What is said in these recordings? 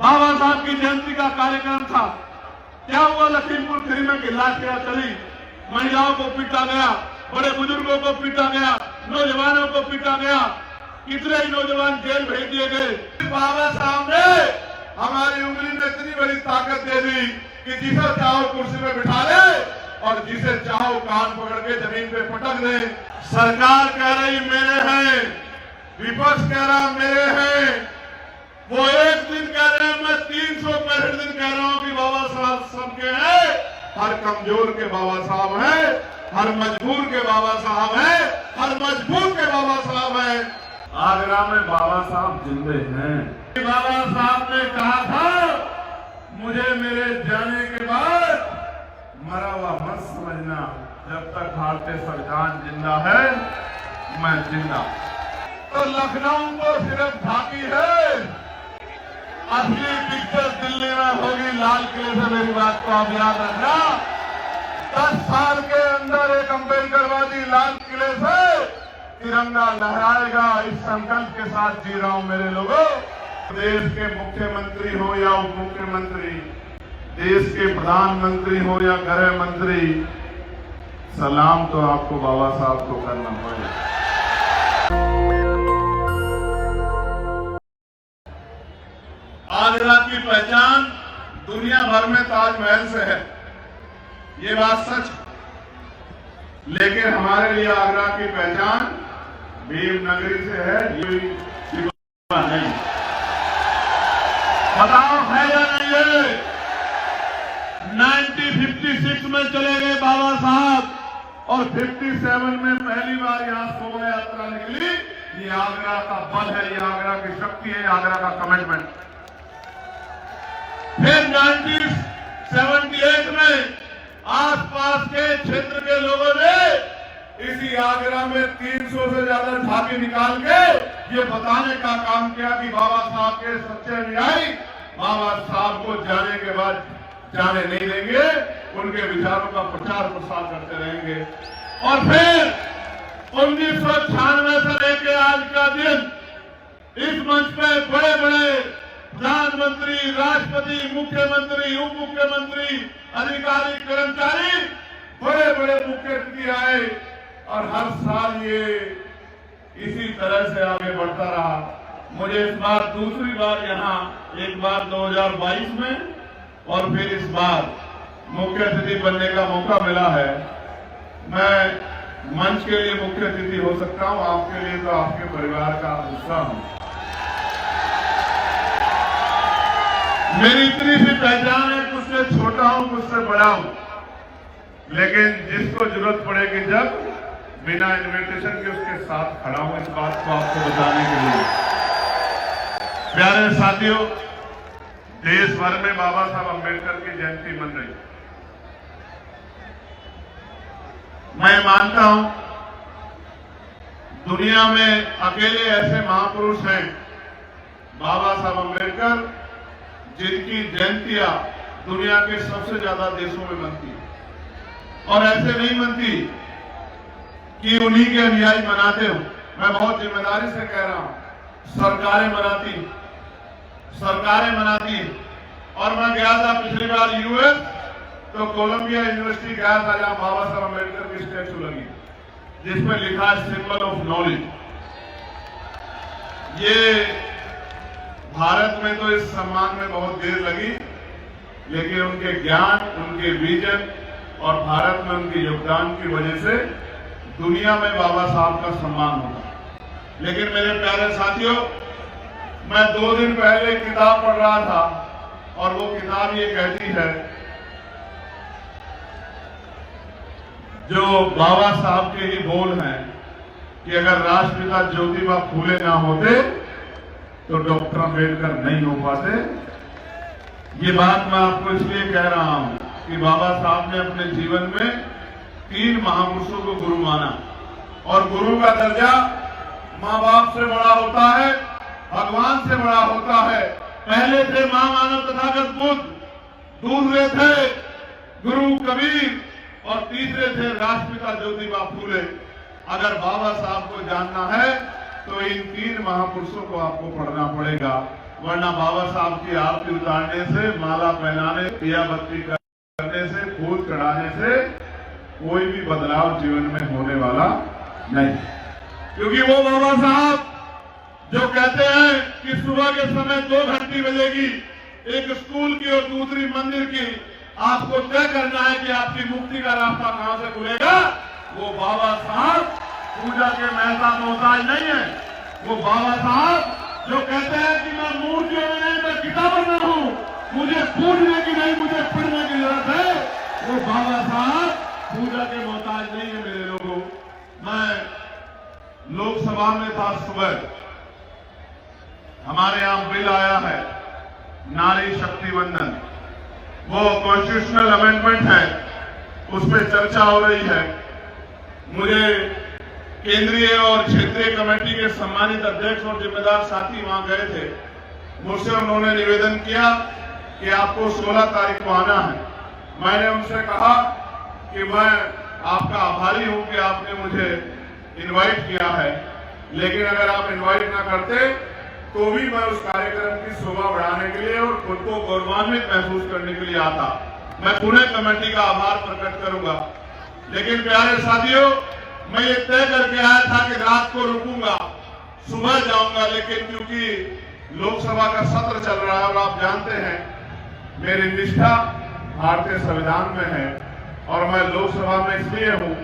बाबा साहब की जयंती का कार्यक्रम था। क्या हुआ लखीमपुर खीरी में कि लाठियां चली, महिलाओं को पीटा गया, बड़े बुजुर्गों को पीटा गया, नौजवानों को पीटा गया, कितने ही नौजवान जेल भेज दिए गए। बाबा साहब ने हमारी उंगली में इतनी बड़ी ताकत दे दी कि जिसे चाहो कुर्सी में बिठा ले और जिसे चाहो कान पकड़ के जमीन पे पटक दे। सरकार कह रही मेरे हैं, विपक्ष कह रहा मेरे हैं, वो एक दिन कह रहे हैं, मैं 365 दिन कह रहा हूं कि बाबा साहब सबके हैं। हर कमजोर के बाबा साहब हैं, हर मजबूर के बाबा साहब हैं, हर मजबूर के बाबा साहब हैं। आगरा में बाबा साहब जिंदे हैं। बाबा साहब ने कहा था मुझे मेरे जाने के बाद मरा हुआ मत समझना, जब तक भारतीय संविधान जिंदा है मैं जिंदा। तो लखनऊ को सिर्फ झांकी है, असली पिक्चर दिल्ली में होगी लाल किले से। मेरी बात को आप याद रखना। 10 साल के अंदर एक अम्बेडकरवादी लाल किले से तिरंगा लहराएगा। इस संकल्प के साथ जी रहा हूं मेरे लोगों। देश के मुख्यमंत्री हो या उप मुख्यमंत्री, देश के प्रधानमंत्री हो या गृह मंत्री, सलाम तो आपको बाबा साहब को करना पड़ेगा। आगरा की पहचान दुनिया भर में ताजमहल से है, ये बात सच है। लेकिन हमारे लिए आगरा की पहचान भीम नगरी से है, ये नहीं। बताओ है या नहीं है? 1956 में चले गए बाबा साहब और 57 में पहली बार यहां शोभा यात्रा निकली। ये आगरा का बल है, ये आगरा की शक्ति है, आगरा का कमिटमेंट। फिर 1978 में आसपास के क्षेत्र के लोगों ने इसी आगरा में 300 से ज्यादा झांकी निकाल के ये बताने का काम किया कि बाबा साहब के सच्चे अनुयायी बाबा साहब को जाने के बाद जाने नहीं देंगे, उनके विचारों का प्रचार प्रसार करते रहेंगे। और फिर 1996 से लेकर आज का दिन इस मंच पे बड़े बड़े प्रधानमंत्री, राष्ट्रपति, मुख्यमंत्री, उप मुख्यमंत्री, अधिकारी, कर्मचारी, बड़े बड़े मुख्य अतिथि आए और हर साल ये इसी तरह से आगे बढ़ता रहा। मुझे इस बार दूसरी बार यहाँ, एक बार 2022 में और फिर इस बार मुख्य अतिथि बनने का मौका मिला है। मैं मंच के लिए मुख्य अतिथि हो सकता हूँ, आपके लिए तो आपके परिवार का हिस्सा हूँ। मेरी इतनी सी पहचान है, कुछ से छोटा हूं, कुछ से बड़ा हूं, लेकिन जिसको जरूरत पड़ेगी जब बिना इन्विटेशन के उसके साथ खड़ा हूं, इस बात को आपको बताने के लिए। प्यारे साथियों, देश भर में बाबा साहब अम्बेडकर की जयंती मन रही। मैं मानता हूं दुनिया में अकेले ऐसे महापुरुष हैं बाबा साहब अम्बेडकर, जिनकी जयंतियां दुनिया के सबसे ज्यादा देशों में बनती है। और ऐसे नहीं बनती कि उन्हीं के अनुयायी मनाते हो। मैं बहुत जिम्मेदारी से कह रहा हूं, सरकारें मनाती हैं। और मैं गया था पिछली बार यूएस, तो कोलंबिया यूनिवर्सिटी गया था, जहां बाबा साहब अम्बेडकर की स्टैचू लगी, जिसमें लिखा है सिंबल ऑफ नॉलेज। ये भारत में तो इस सम्मान में बहुत देर लगी, लेकिन उनके ज्ञान, उनके विजन और भारत में उनके योगदान की वजह से दुनिया में बाबा साहब का सम्मान होगा। लेकिन मेरे प्यारे साथियों, मैं 2 दिन पहले एक किताब पढ़ रहा था और वो किताब ये कहती है, जो बाबा साहब के ही बोल हैं कि अगर राष्ट्रपिता ज्योतिबा फूले ना होते तो डॉक्टर अम्बेडकर नहीं हो पाते। ये बात मैं आपको इसलिए कह रहा हूं कि बाबा साहब ने अपने जीवन में 3 महापुरुषों को गुरु माना, और गुरु का दर्जा माँ बाप से बड़ा होता है, भगवान से बड़ा होता है। पहले थे महामानव तथागत बुद्ध, दूसरे थे गुरु कबीर और तीसरे थे राष्ट्रपिता ज्योतिबा फूले। अगर बाबा साहब को जानना है तो इन 3 महापुरुषों को आपको पढ़ना पड़ेगा। वरना बाबा साहब की आरती उतारने से, माला पहनाने, दिया बत्ती करने से, फूल चढ़ाने से कोई भी बदलाव जीवन में होने वाला नहीं। क्योंकि वो बाबा साहब जो कहते हैं कि सुबह के समय 2 घंटी बजेगी, एक स्कूल की और दूसरी मंदिर की, आपको तय करना है कि आपकी मुक्ति का रास्ता कहां से खुलेगा। वो बाबा साहब पूजा के मेहता मोहताज नहीं है। वो बाबा साहब जो कहते हैं कि मैं मूर्तियों में नहीं, मैं किताबों में हूं, मुझे पूजने की नहीं, मुझे पढ़ने की जरूरत है। वो बाबा साहब पूजा के मोहताज नहीं है। मेरे लोगों, मैं लोकसभा में था सुबह, हमारे यहां बिल आया है नारी शक्ति वंदन, वो कॉन्स्टिट्यूशनल अमेंडमेंट है, उस पर चर्चा हो रही है। मुझे केंद्रीय और क्षेत्रीय कमेटी के सम्मानित अध्यक्ष और जिम्मेदार साथी वहां गए थे। मुझसे उन्होंने निवेदन किया कि आपको 16 तारीख को आना है। मैंने उनसे कहा कि मैं आपका आभारी हूं कि आपने मुझे इनवाइट किया है, लेकिन अगर आप इनवाइट ना करते तो भी मैं उस कार्यक्रम की शोभा बढ़ाने के लिए और खुद को गौरवान्वित महसूस करने के लिए आता। मैं पुणे कमेटी का आभार प्रकट करूंगा। लेकिन प्यारे साथियों, मैं ये तय करके आया था कि रात को रुकूंगा, सुबह जाऊंगा, लेकिन क्योंकि लोकसभा का सत्र चल रहा है और आप जानते हैं मेरी निष्ठा भारतीय संविधान में है और मैं लोकसभा में इसलिए हूं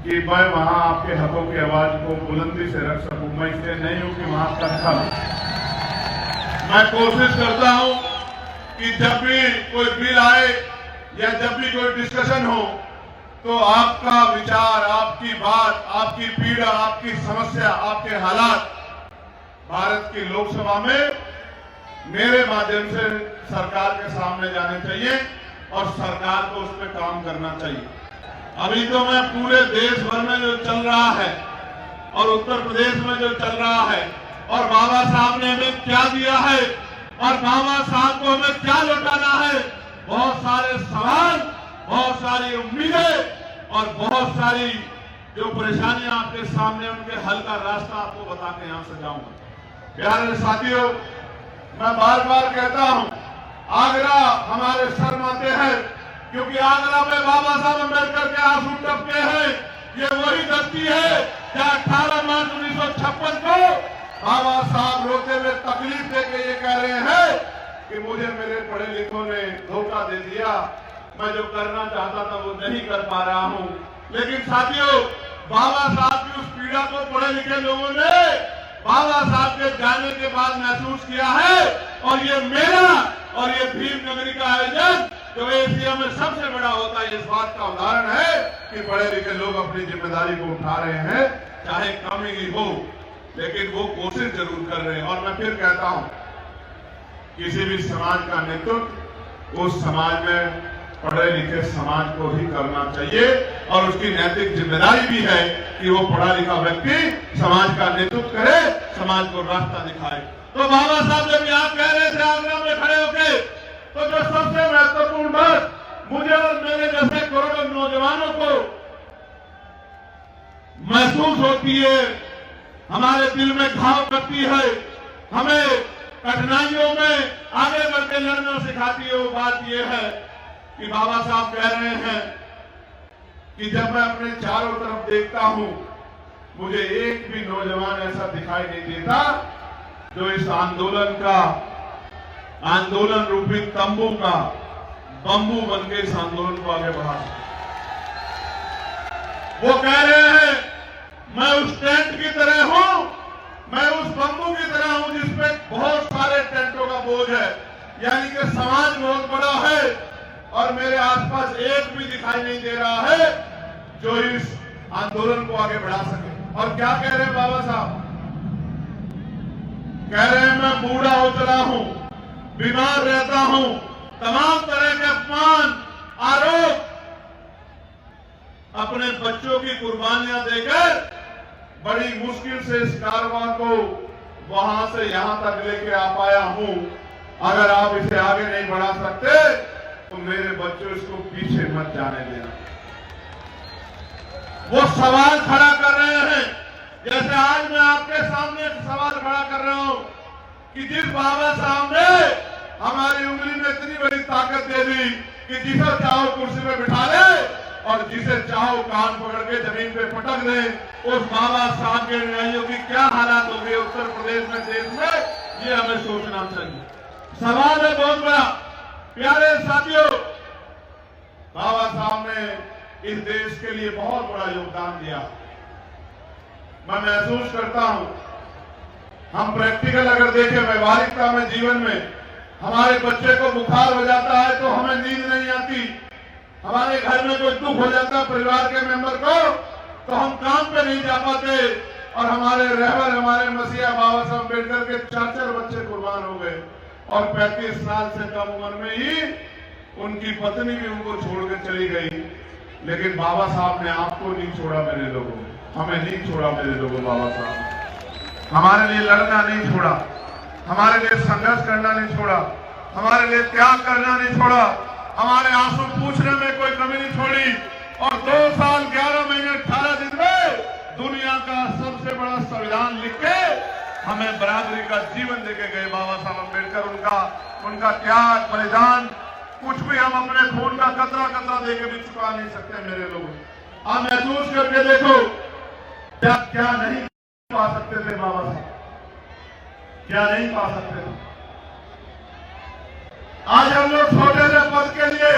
कि मैं वहां आपके हकों की आवाज को बुलंदी से रख सकूं। मैं इसलिए नहीं हूं कि वहां तक मैं कोशिश करता हूं कि जब भी कोई बिल आए या जब भी कोई डिस्कशन हो तो आपका विचार, आपकी बात, आपकी पीड़ा, आपकी समस्या, आपके हालात भारत की लोकसभा में मेरे माध्यम से सरकार के सामने जाने चाहिए और सरकार को उस पर काम करना चाहिए। अभी तो मैं पूरे देश भर में जो चल रहा है और उत्तर प्रदेश में जो चल रहा है और बाबा साहब ने हमें क्या दिया है और बाबा साहब को हमें क्या लौटाना है, बहुत सारे सवाल, बहुत सारी उम्मीदें और बहुत सारी जो परेशानियां आपके सामने, उनके हल का रास्ता आपको बता के यहां से जाऊंगा। प्यारे साथियों, मैं बार बार कहता हूं, आगरा हमारे सर माथे है, क्योंकि आगरा में बाबा साहब अम्बेडकर के आंसू टपके हैं। ये वही धरती है जहां 18 मार्च 1956 को बाबा साहब रोते हुए तकलीफ देके ये कह रहे हैं कि मुझे मेरे पढ़े लिखों ने धोखा दे दिया, मैं जो करना चाहता था वो नहीं कर पा रहा हूं। लेकिन साथियों, बाबा साहब की उस पीड़ा को पढ़े लिखे लोगों ने बाबा साहब के जाने के बाद महसूस किया है और ये मेरा और ये भीम नगरी का आयोजन जो एशिया में सबसे बड़ा होता है, इस बात का उदाहरण है कि पढ़े लिखे लोग अपनी जिम्मेदारी को उठा रहे हैं, चाहे कम ही हो, लेकिन वो कोशिश जरूर कर रहे हैं। और मैं फिर कहता हूं, किसी भी समाज का नेतृत्व उस समाज में पढ़े लिखे समाज को ही करना चाहिए और उसकी नैतिक जिम्मेदारी भी है कि वो पढ़ा लिखा व्यक्ति समाज का नेतृत्व करे, समाज को रास्ता दिखाए। तो बाबा साहब जब यहाँ कह रहे थे आगरा में खड़े होके, तो जो सबसे महत्वपूर्ण बात मुझे और मेरे जैसे करोड़ों नौजवानों को महसूस होती है, हमारे दिल में घाव करती है, हमें कठिनाइयों में आगे बढ़ के लड़ना सिखाती है, वो बात ये है कि बाबा साहब कह रहे हैं कि जब मैं अपने चारों तरफ देखता हूं, मुझे एक भी नौजवान ऐसा दिखाई नहीं देता जो इस आंदोलन रूपी तंबू का बंबू बन के इस आंदोलन को आगे बढ़ा। वो कह रहे हैं मैं उस टेंट की तरह हूं, मैं उस बंबू की तरह हूं जिसपे बहुत सारे टेंटों का बोझ है, यानी कि समाज बहुत बड़ा है और मेरे आसपास एक भी दिखाई नहीं दे रहा है जो इस आंदोलन को आगे बढ़ा सके। और क्या कह रहे हैं बाबा साहब? कह रहे हैं मैं बूढ़ा हो चला हूं, बीमार रहता हूं, तमाम तरह के अपमान, आरोप, अपने बच्चों की कुर्बानियां देकर बड़ी मुश्किल से इस कारवां को वहां से यहां तक लेके आ पाया हूं। अगर आप इसे आगे नहीं बढ़ा सकते तो मेरे बच्चों इसको पीछे मत जाने देना। वो सवाल खड़ा कर रहे हैं, जैसे आज मैं आपके सामने एक सवाल खड़ा कर रहा हूं कि जिस बाबा साहब ने हमारी उंगली में इतनी बड़ी ताकत दे दी कि जिसे चाहो कुर्सी में बिठा ले और जिसे चाहो कान पकड़ के जमीन पे पटक दे, उस बाबा साहब के निर्णयों की क्या हालात होगी उत्तर प्रदेश में, देश में, ये हमें सोचना चाहिए। सवाल है बहुत बड़ा। प्यारे साथियों, बाबा साहब ने इस देश के लिए बहुत बड़ा योगदान दिया। मैं महसूस करता हूं, हम प्रैक्टिकल अगर देखें व्यवहारिकता में, जीवन में, हमारे बच्चे को बुखार हो जाता है तो हमें नींद नहीं आती, हमारे घर में कोई दुख हो जाता है परिवार के मेंबर को तो हम काम पे नहीं जा पाते, और हमारे रहबर, हमारे मसीहा बाबा साहब अम्बेडकर के 4 बच्चे कुर्बान हो गए और 35 साल से कम उम्र में ही उनकी पत्नी भी उनको छोड़ के चली गई। लेकिन बाबा साहब ने आपको नहीं छोड़ा मेरे लोगों, हमें नहीं छोड़ा मेरे लोगों। बाबा साहब हमारे लिए लड़ना नहीं छोड़ा, हमारे लिए संघर्ष करना नहीं छोड़ा, हमारे लिए त्याग करना नहीं छोड़ा, हमारे आंसू पूछने में कोई कमी नहीं छोड़ी। और 2 साल 11 महीने 18 दिन में दुनिया का सबसे बड़ा संविधान लिख के हमें बराबरी का जीवन देके गए बाबा साहब अम्बेडकर। उनका त्याग, बलिदान कुछ भी हम अपने खून का कतरा कतरा देके भी चुका नहीं सकते मेरे लोग। आप महसूस करके देखो, क्या नहीं पा सकते थे बाबा साहब, क्या नहीं पा सकते थे। आज हम लोग छोटे से पद के लिए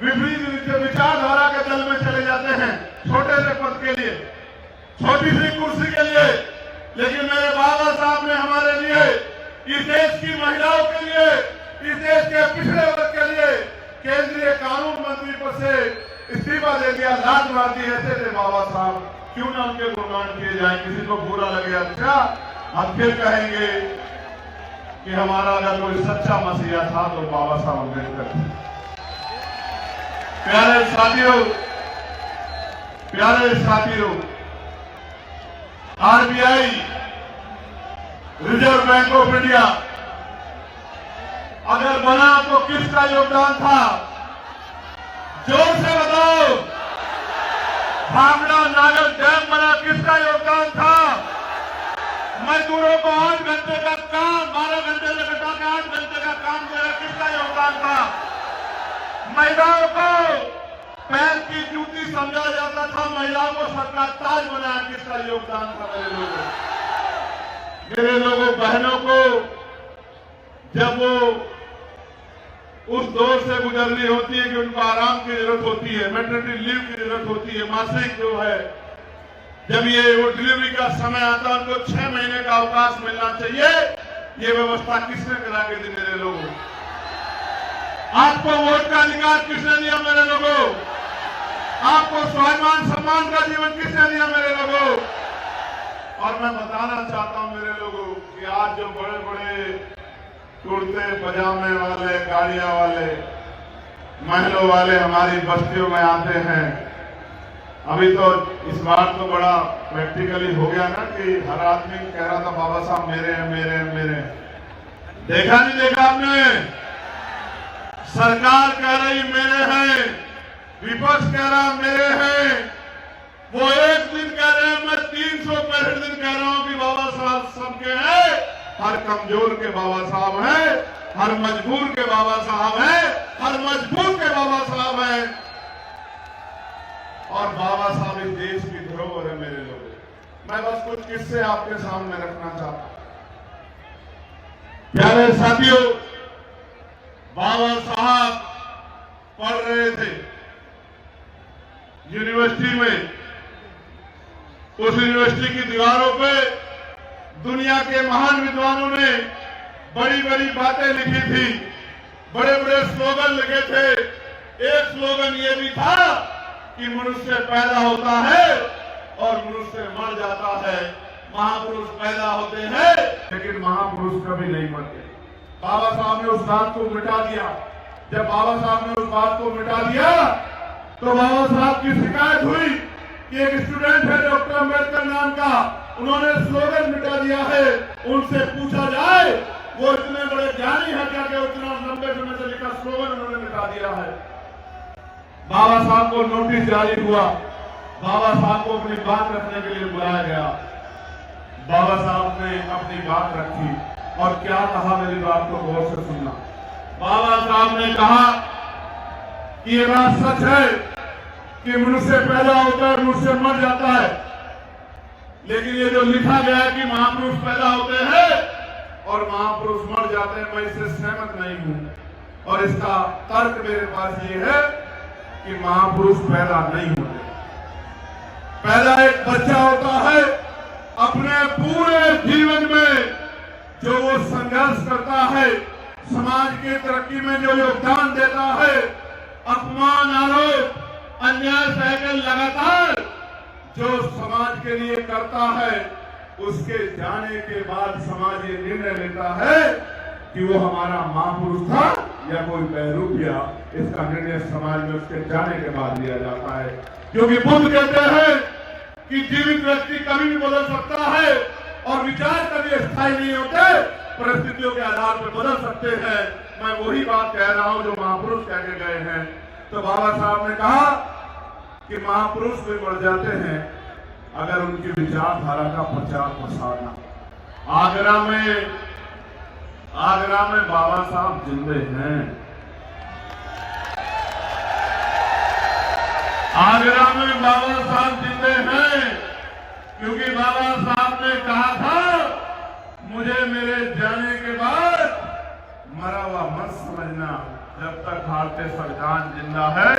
विपरीत विचारधारा के दल में चले जाते हैं, छोटे से पद के लिए, छोटी सी कुर्सी के लिए। लेकिन मेरे बाबा साहब ने हमारे लिए, इस देश की महिलाओं के लिए, इस देश के पिछड़े वर्ग के लिए केंद्रीय कानून मंत्री पद से इस्तीफा दे दिया, लात मार दी। ऐसे थे बाबा साहब, क्यों ना उनके गुणगान किए जाए। किसी को बुरा लगे अच्छा, हम फिर कहेंगे कि हमारा अगर कोई सच्चा मसीहा था तो बाबा साहब अम्बेडकर थे। प्यारे साथियों, RBI, reserve bank of India अगर बना तो किसका योगदान था? जोर से बताओ। भांगड़ा नागर डैम बना, किसका योगदान था? मजदूरों को 8 घंटे का काम 12 घंटे से घटा के 8 घंटे का काम देना, किसका योगदान था? महिलाओं को पैर की जूती समझा जाता था, महिलाओं को सरकार ताज बनाया, किसका योगदान था? मेरे लोगों बहनों को जब वो उस दौर से गुजरनी होती है कि उनको आराम की जरूरत होती है, मैटरनिटी लीव की जरूरत होती है, मासिक जो है, जब वो डिलीवरी का समय आता है, उनको 6 महीने का अवकाश मिलना चाहिए। ये व्यवस्था किसने करा के दी मेरे लोगों? आपको वोट का अधिकार किसने दिया मेरे लोगों? आपको स्वाभिमान सम्मान का जीवन किसने दिया मेरे लोगों? और मैं बताना चाहता हूं मेरे लोगों कि आज जो बड़े बड़े कुर्ते पजामे वाले, गाड़ियां वाले, महलों वाले हमारी बस्तियों में आते हैं, अभी तो इस बार तो बड़ा प्रैक्टिकली हो गया ना कि हर आदमी कह रहा था बाबा साहब मेरे हैं, मेरे हैं, मेरे हैं। देखा नहीं देखा आपने? सरकार कह रही मेरे हैं, विपक्ष कह रहा मेरे हैं, वो एक दिन कह रहे हैं, मैं 365 दिन कह रहा हूं कि बाबा साहब सबके हैं। हर कमजोर के बाबा साहब हैं, हर मजबूर के बाबा साहब हैं, हर मजबूर के बाबा साहब हैं। और बाबा साहब इस देश की धरोहर है मेरे लोग। मैं बस कुछ किस्से आपके सामने रखना चाहता हूं। प्यारे साथियों, बाबा साहब पढ़ रहे थे यूनिवर्सिटी में। उस यूनिवर्सिटी की दीवारों पे दुनिया के महान विद्वानों ने बड़ी बड़ी बातें लिखी थी, बड़े बड़े स्लोगन लिखे थे। एक स्लोगन ये भी था कि मनुष्य पैदा होता है और मनुष्य मर जाता है, महापुरुष पैदा होते हैं लेकिन महापुरुष कभी नहीं मरते। बाबा साहब ने उस बात को मिटा दिया। जब बाबा साहब ने उस बात को मिटा दिया तो बाबा साहब की शिकायत हुई कि एक स्टूडेंट है डॉक्टर अम्बेडकर नाम का, उन्होंने स्लोगन मिटा दिया है, उनसे पूछा जाए वो इतने बड़े ज्ञानी है क्या कि उतना लंबे समय से लिखा स्लोगन उन्होंने मिटा दिया है। बाबा साहब को नोटिस जारी हुआ, बाबा साहब को अपनी बात रखने के लिए बुलाया गया। बाबा साहब ने अपनी बात रखी, और क्या कहा, मेरी बात को गौर से सुनना। बाबा साहब ने कहा कि ये बात सच है कि मनुष्य पैदा होता है, मनुष्य मर जाता है, लेकिन ये जो लिखा गया है कि महापुरुष पैदा होते हैं और महापुरुष मर जाते हैं, मैं इससे सहमत नहीं हूं। और इसका तर्क मेरे पास ये है कि महापुरुष पैदा नहीं होते। पैदा एक बच्चा होता है, अपने पूरे जीवन में जो वो संघर्ष करता है, समाज की तरक्की में जो योगदान देता है, अपमान, आरोप, अन्याय सहकर लगातार जो समाज के लिए करता है, उसके जाने के बाद समाज ये निर्णय लेता है कि वो हमारा महापुरुष था या कोई बहरूपिया। इसका निर्णय समाज में उसके जाने के बाद लिया जाता है, क्योंकि बुद्ध कहते हैं कि जीवित व्यक्ति कभी भी बदल सकता है और विचार कभी स्थायी नहीं होते, परिस्थितियों के आधार पर बदल सकते हैं। मैं वही बात कह रहा हूं जो महापुरुष कह के गए हैं। तो बाबा साहब ने कहा कि महापुरुष भी मर जाते हैं अगर उनकी विचारधारा का प्रचार प्रसार न। आगरा में बाबा साहब जिंदे हैं। आगरा में बाबा साहब जिंदे हैं क्योंकि बाबा साहब ने कहा था, मुझे मेरे जाने के बाद मरा हुआ मत समझना, जब तक भारतीय संविधान जिंदा है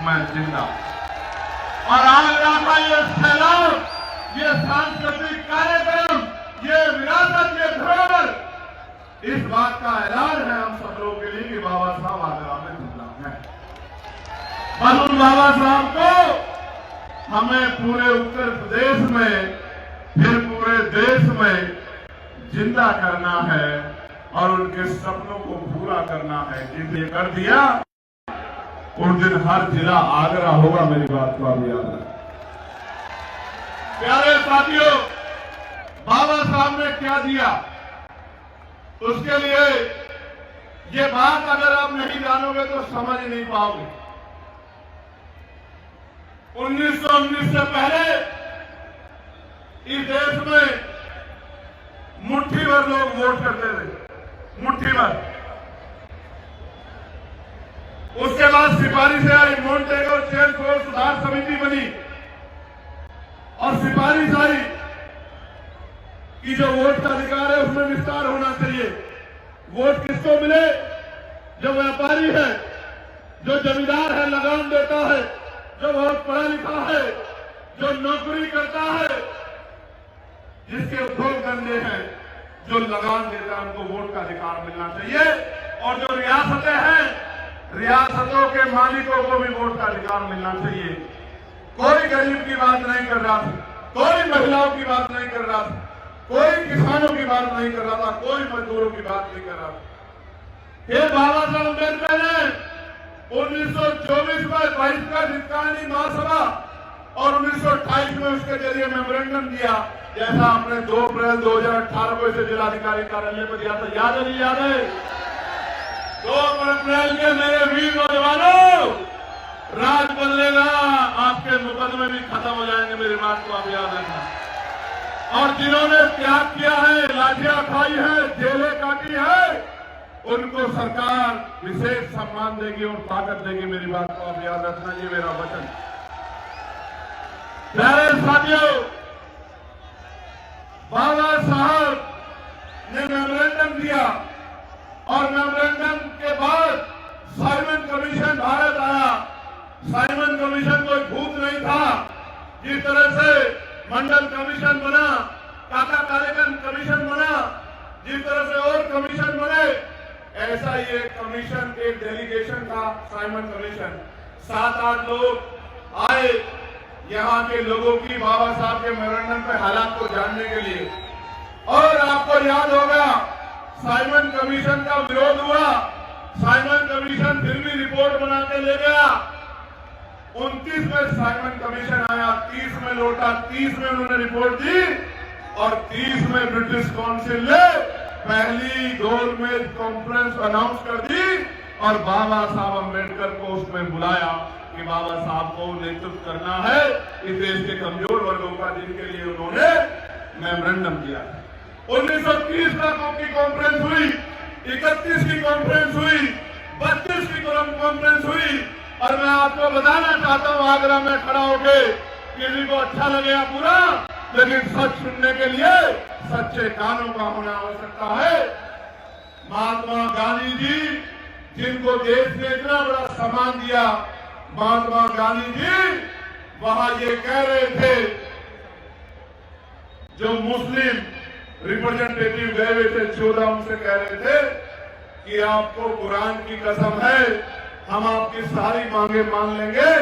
मैं जिंदा। और आगरा का ये सैलाब, ये सांस्कृतिक कार्यक्रम, ये विरासत, ये धरोहर, इस बात का ऐलान है हम सब लोगों के लिए कि बाबा साहब आगरा में जिंदा है। बस उन बाबा साहब को हमें पूरे उत्तर प्रदेश में, फिर पूरे देश में जिंदा करना है और उनके सपनों को पूरा करना है। जिन्हें कर दिया उस दिन हर जिला आगरा होगा, मेरी बात को आप याद रखें। प्यारे साथियों, बाबा साहब ने क्या दिया, उसके लिए ये बात अगर आप नहीं जानोगे तो समझ नहीं पाओगे। 1919 से पहले इस देश में मुट्ठी भर लोग वोट करते थे, मुट्ठी भर। उसके बाद सिफारिश आई, मोंटेगो चेन फोर्स सुधार समिति बनी और सिफारिश आई कि जो वोट का अधिकार है उसमें विस्तार होना चाहिए। वोट किसको मिले? जो व्यापारी है, जो जमींदार है, लगान देता है, जो बहुत पढ़ा लिखा है, जो नौकरी करता है, जिसके उद्योग धंधे हैं, जो लगान देता है, उनको वोट का अधिकार मिलना चाहिए। और जो रियासतें हैं, रियासतों के मालिकों को भी वोट का अधिकार मिलना चाहिए। कोई गरीब की बात नहीं कर रहा था, कोई महिलाओं की बात नहीं कर रहा था, कोई किसानों की बात नहीं कर रहा था, कोई मजदूरों की बात नहीं कर रहा था। फिर बाबा साहब अम्बेडकर ने 1924 में बहिष्कृत हितकानी महासभा और 1928 में उसके जरिए मेमोरेंडम दिया, जैसा आपने 2 अप्रैल 2018 को इसे जिलाधिकारी कार्यालय पर दिया था। याद है नहीं याद है? 2 अप्रैल के मेरे वीर नौजवानों, राज बदलेगा, आपके मुकदमे भी खत्म हो जाएंगे, मेरी बात को आप याद रखना। और जिन्होंने त्याग किया है, लाठियां खाई है, जेलें काटी है, उनको सरकार विशेष सम्मान देगी और ताकत देगी, मेरी बात को आप याद रखना, ये मेरा वचन। प्यारे साथियों, बाबा साहब ने मेमोरेंडम दिया और मेमोरेंडम के बाद साइमन कमीशन भारत आया। साइमन कमीशन कोई भूत नहीं था। जिस तरह से मंडल कमीशन बना, टाटा कार्यक्रम कमीशन बना, जिस तरह से और कमीशन बने, ऐसा ही एक कमीशन, एक डेलीगेशन था, साइमन कमीशन। 7-8 लोग आए यहाँ के लोगों की बाबा साहब के मेमोरेंडम पे हालात को जानने के लिए। और आपको याद होगा, साइमन कमीशन का विरोध हुआ, साइमन कमीशन फिर भी रिपोर्ट बना के ले गया। 29 में साइमन कमीशन आया, 30 में लौटा, 30 में उन्होंने रिपोर्ट दी और 30 में ब्रिटिश काउंसिल ने पहली गवर्नमेंट कॉन्फ्रेंस अनाउंस कर दी और बाबा साहब अम्बेडकर को उसमें बुलाया कि बाबा साहब को नेतृत्व करना है इस देश के कमजोर वर्गों का, जिनके लिए उन्होंने मेमोरेंडम दिया। 1930 की कॉन्फ्रेंस हुई, 31 की कॉन्फ्रेंस हुई, 32 की कॉन्फ्रेंस हुई। और मैं आपको बताना चाहता हूं आगरा में खड़ा होके, किसी को अच्छा लगेगा पूरा, लेकिन सच सुनने के लिए सच्चे कानों का होना आवश्यकता है। महात्मा गांधी जी, जिनको देश ने इतना बड़ा सम्मान दिया, महात्मा गांधी जी वहां ये कह रहे थे, जो मुस्लिम रिप्रेजेंटेटिव गए हुए थे 14, उनसे कह रहे थे कि आपको कुरान की कसम है, हम आपकी सारी मांगे मान लेंगे,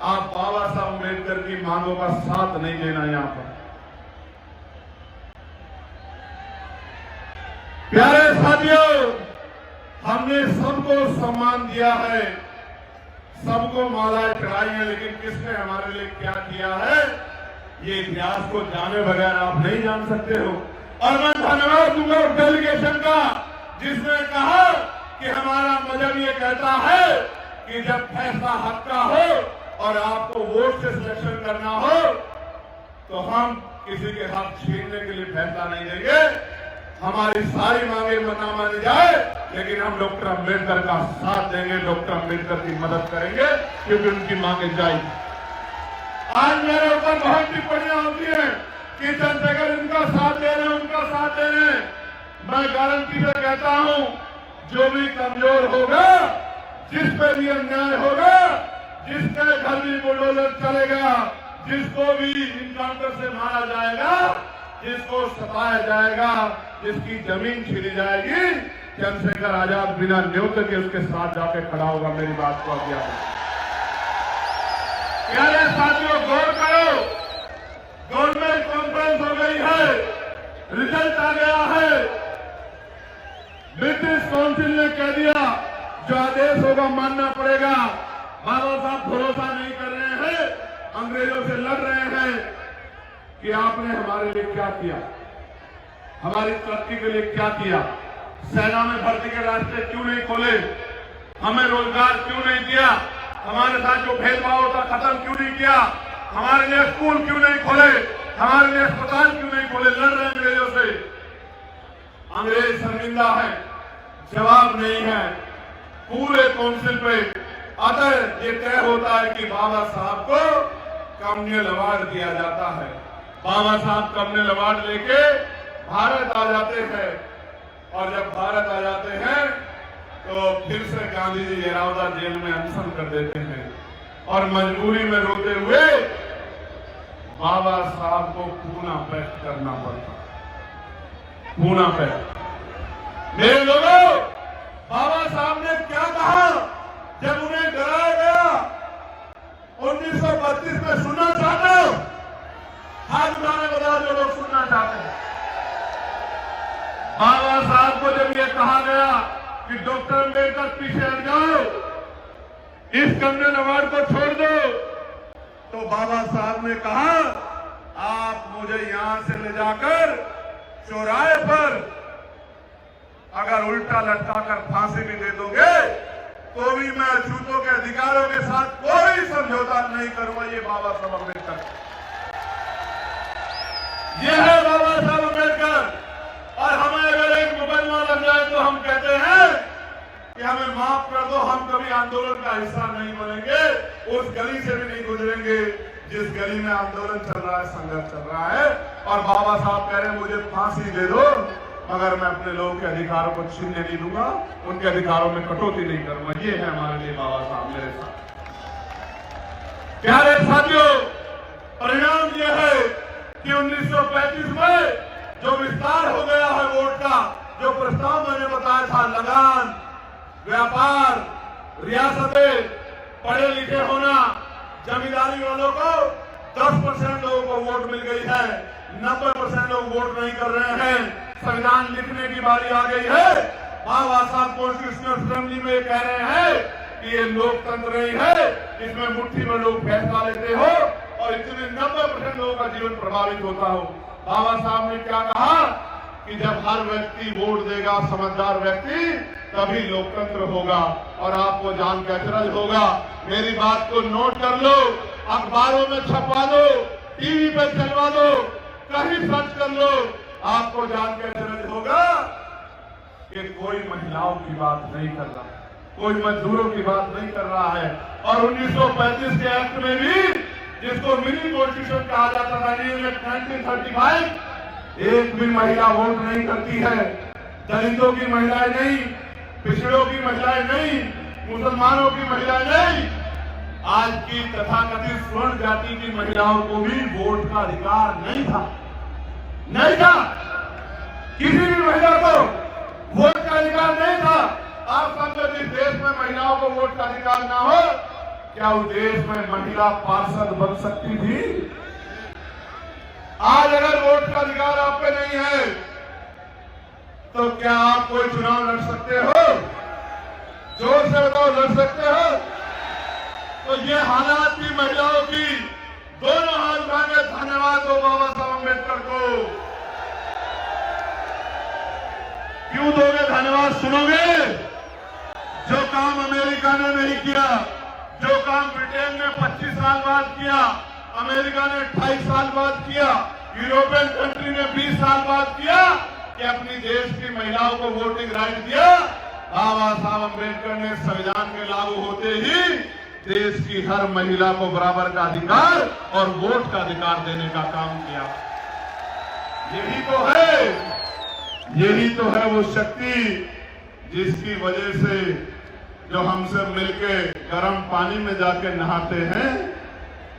आप बाबा साहब अम्बेडकर की मांगों का साथ नहीं देना। यहां पर प्यारे साथियों, हमने सबको सम्मान दिया है, सबको मालाएं चढ़ाई है, लेकिन किसने हमारे लिए क्या किया है, ये इतिहास को जाने बगैर आप नहीं जान सकते हो। और मैं धन्यवाद दूंगा उस डेलीगेशन का जिसने कहा कि हमारा मजहब ये कहता है कि जब फैसला हक का हो और आपको वोट से सिलेक्शन करना हो तो हम किसी के हक छीनने के लिए फैसला नहीं देंगे। हमारी सारी मांगे ना मानी जाए, लेकिन हम डॉक्टर अम्बेडकर का साथ देंगे, डॉक्टर अम्बेडकर की मदद करेंगे, क्योंकि उनकी मांगे जाएगी। आज मेरे ऊपर बहुत टिप्पणियां होती है कि चंद्रशेखर इनका साथ दे रहे, उनका साथ दे रहे। मैं गारंटी से कहता हूं, जो भी कमजोर होगा, जिस पे भी अन्याय होगा, जिसके घर भी बुलडोजर चलेगा, जिसको भी इनकाउंटर से मारा जाएगा, जिसको सताया जाएगा, जिसकी जमीन छीनी जाएगी, चंद्रशेखर आजाद बिना न्योते के उसके साथ जाके खड़ा होगा। मेरी बात को आप याद रखें। प्यारे साथियों, गौर करो, गवर्नमेंट कॉन्फ्रेंस हो गई है, रिजल्ट आ गया है। ब्रिटिश काउंसिल ने कह दिया जो आदेश होगा मानना पड़ेगा। बाबा साहब भरोसा नहीं कर रहे हैं, अंग्रेजों से लड़ रहे हैं कि आपने हमारे लिए क्या किया, हमारी तरक्की के लिए क्या किया, सेना में भर्ती के रास्ते क्यों नहीं खोले, हमें रोजगार क्यों नहीं दिया, हमारे साथ जो भेदभाव होता खत्म क्यों नहीं किया, हमारे लिए स्कूल क्यों नहीं खोले, हमारे लिए अस्पताल क्यों नहीं खोले। लड़ रहे हैं अंग्रेजों से। अंग्रेज शर्मिंदा है, जवाब नहीं है पूरे काउंसिल पे। अगर ये तय होता है कि बाबा साहब को कम्युनल अवार्ड दिया जाता है, बाबा साहब कम्युनल अवार्ड लेके भारत आ जाते हैं, और जब भारत आ जाते हैं तो फिर से गांधी जी येरावदा जेल में अनशन कर देते हैं, और मजबूरी में रोते हुए बाबा साहब को पूना पैक करना पड़ता। पूना पैक। मेरे लोगों, बाबा साहब ने क्या कहा जब उन्हें डराया गया 1932 में? सुनना चाहते हो? हाथ उठाने बता जो लोग सुनना चाहते हैं। बाबा साहब को जब ये कहा गया कि डॉक्टर अम्बेडकर पीछे हट जाओ, इस कम्युनल अवार्ड को छोड़ दो, तो बाबा साहब ने कहा आप मुझे यहां से ले जाकर चौराहे पर अगर उल्टा लटकाकर फांसी भी दे दोगे तो भी मैं अछूतों के अधिकारों के साथ कोई समझौता नहीं करूंगा। ये बाबा साहब अम्बेडकर, ये है बाबा साहब अम्बेडकर। और हमें अगर एक मुकदमा लग जाए तो हम कहते हैं कि हमें माफ कर दो, हम कभी आंदोलन का हिस्सा नहीं बनेंगे, उस गली से भी नहीं गुजरेंगे जिस गली में आंदोलन चल रहा है, संघर्ष चल रहा है। और बाबा साहब कह रहे हैं मुझे फांसी दे दो, मगर मैं अपने लोगों के अधिकारों को छीनने नहीं दूंगा, उनके अधिकारों में कटौती नहीं करूंगा। ये है हमारे लिए बाबा साहब मेरे साथ। प्यारे साथियों, परिणाम यह है कि 1935 में जो विस्तार हो गया है वोट का, जो प्रस्ताव मैंने बताया था, लगान, व्यापार, रियासतें, पढ़े लिखे होना, जमींदारी वालों को 10% लोगों को वोट मिल गई है, 90% लोग वोट नहीं कर रहे हैं। संविधान लिखने की बारी आ गई है। बाबा साहब कॉन्स्टिट्यूशनल असेंबली में कह रहे हैं कि ये लोकतंत्र नहीं है, इसमें मुट्ठी में लोग फैसला लेते हो और इसमें 90% लोगों का जीवन प्रभावित होता हो। बाबा साहब ने क्या कहा कि जब हर व्यक्ति वोट देगा, समझदार व्यक्ति, तभी लोकतंत्र होगा और आपको जान का अचरज होगा। मेरी बात को नोट कर लो, अखबारों में छपवा दो, टीवी पे चलवा दो, कहीं सर्च कर लो। आपको जानकर जरूरत होगा कि कोई महिलाओं की बात नहीं कर रहा, कोई मजदूरों की बात नहीं कर रहा है। और 1935 के एक्ट में भी, जिसको मिनी कॉन्स्टिट्यूशन कहा जाता था, 1935, एक भी महिला वोट नहीं करती है। दलितों की महिलाएं नहीं, पिछड़ों की महिलाएं नहीं, मुसलमानों की महिलाएं नहीं, आज की तथाकथित स्वर्ण जाति की महिलाओं को भी वोट का अधिकार नहीं था, नहीं था। किसी भी महिला को वोट का अधिकार नहीं था। आप समझो, जिस देश में महिलाओं को वोट का अधिकार ना हो, क्या उस देश में महिला पार्षद बन सकती थी? आज अगर वोट का अधिकार आप पे नहीं है, तो क्या आप कोई चुनाव लड़ सकते हो? जोर से बताओ, लड़ सकते हो? तो ये हालात की महिलाओं की, दोनों हाथ उठाकर धन्यवाद दो बाबा साहब अम्बेडकर को। क्यों दोगे धन्यवाद? सुनोगे? जो काम अमेरिका ने नहीं किया, जो काम ब्रिटेन ने 25 साल बाद किया, अमेरिका ने 28 साल बाद किया, यूरोपियन कंट्री ने 20 साल बाद किया, कि अपनी देश की महिलाओं को वोटिंग राइट दिया। बाबा साहब अम्बेडकर ने संविधान के लागू होते ही देश की हर महिला को बराबर का अधिकार और वोट का अधिकार देने का काम किया। यही तो है, यही तो है वो शक्ति जिसकी वजह से जो हमसे मिलके गर्म पानी में जाके नहाते हैं,